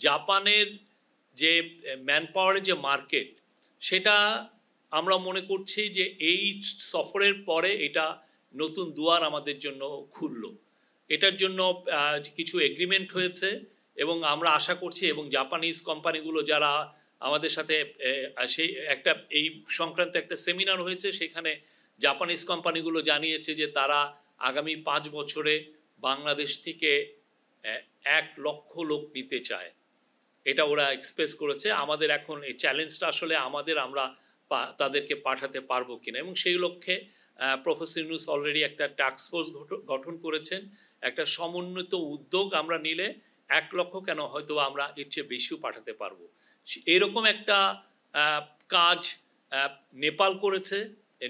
জাপানের যে ম্যান পাওয়ারের যে মার্কেট, সেটা আমরা মনে করছি যে এই সফরের পরে এটা নতুন দুয়ার আমাদের জন্য খুলল। এটার জন্য কিছু এগ্রিমেন্ট হয়েছে এবং আমরা আশা করছি, এবং জাপানিজ কোম্পানিগুলো যারা আমাদের সাথে সেই একটা এই সংক্রান্ত একটা সেমিনার হয়েছে, সেখানে জাপানিজ কোম্পানিগুলো জানিয়েছে যে তারা আগামী 5 বছরে বাংলাদেশ থেকে 1 লক্ষ লোক নিতে চায়। এটা ওরা এক্সপ্রেস করেছে। আমাদের এখন এই চ্যালেঞ্জটা আসলে আমরা তাদেরকে পাঠাতে পারবো কিনা, এবং সেই লক্ষ্যে প্রফেসর ইউনূস অলরেডি একটা টাস্ক ফোর্স গঠন করেছেন। একটা সমন্বিত উদ্যোগ আমরা নিলে 1 লক্ষ কেন, হয়তো আমরা এর চেয়ে বেশিও পাঠাতে পারবো। এরকম একটা কাজ নেপাল করেছে।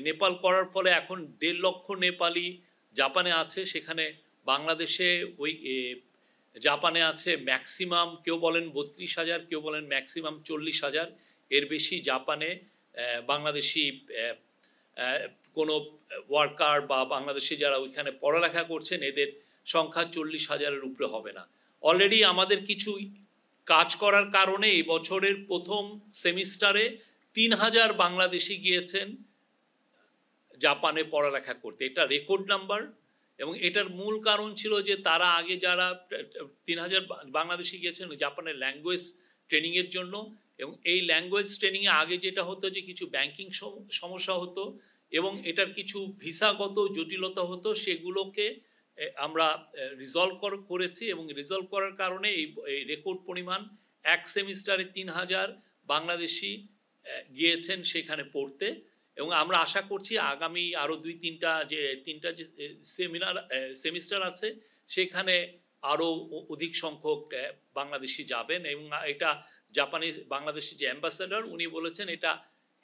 নেপাল করার ফলে এখন 1.5 লক্ষ নেপালি জাপানে আছে। সেখানে বাংলাদেশে ওই জাপানে আছে ম্যাক্সিমাম, কেউ বলেন 32,000, কেউ বলেন ম্যাক্সিমাম 40,000। এর বেশি জাপানে বাংলাদেশি কোনো ওয়ার্কার বা বাংলাদেশি যারা ওইখানে পড়ালেখা করছেন, এদের সংখ্যা 40,000-এর উপরে হবে না। অলরেডি আমাদের কিছু কাজ করার কারণে এই বছরের প্রথম সেমিস্টারে 3,000 বাংলাদেশি গিয়েছেন জাপানে পড়ালেখা করতে। এটা রেকর্ড নাম্বার, এবং এটার মূল কারণ ছিল যে তারা আগে যারা 3,000 বাংলাদেশি গিয়েছেন জাপানের ল্যাঙ্গুয়েজ ট্রেনিংয়ের জন্য, এবং এই ল্যাঙ্গুয়েজ ট্রেনিংয়ে আগে যেটা হতো যে কিছু ব্যাংকিং সমস্যা হতো এবং এটার কিছু ভিসাগত জটিলতা হতো, সেগুলোকে আমরা রিজলভ করেছি, এবং রিজলভ করার কারণে এই রেকর্ড পরিমাণ 1 সেমিস্টারে 3,000 বাংলাদেশি গিয়েছেন সেখানে পড়তে। এবং আমরা আশা করছি আগামী আরও 2-3টা যে সেমিস্টার আছে, সেখানে আরও অধিক সংখ্যক বাংলাদেশি যাবেন। এবং এটা বাংলাদেশি যে অ্যাম্বাসেডর উনি বলেছেন এটা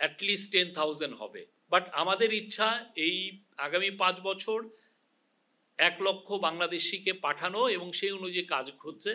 অ্যাটলিস্ট 10,000 হবে। বাট আমাদের ইচ্ছা এই আগামী 5 বছর 1 লক্ষ বাংলাদেশিকে পাঠানো, এবং সেই অনুযায়ী কাজ হচ্ছে।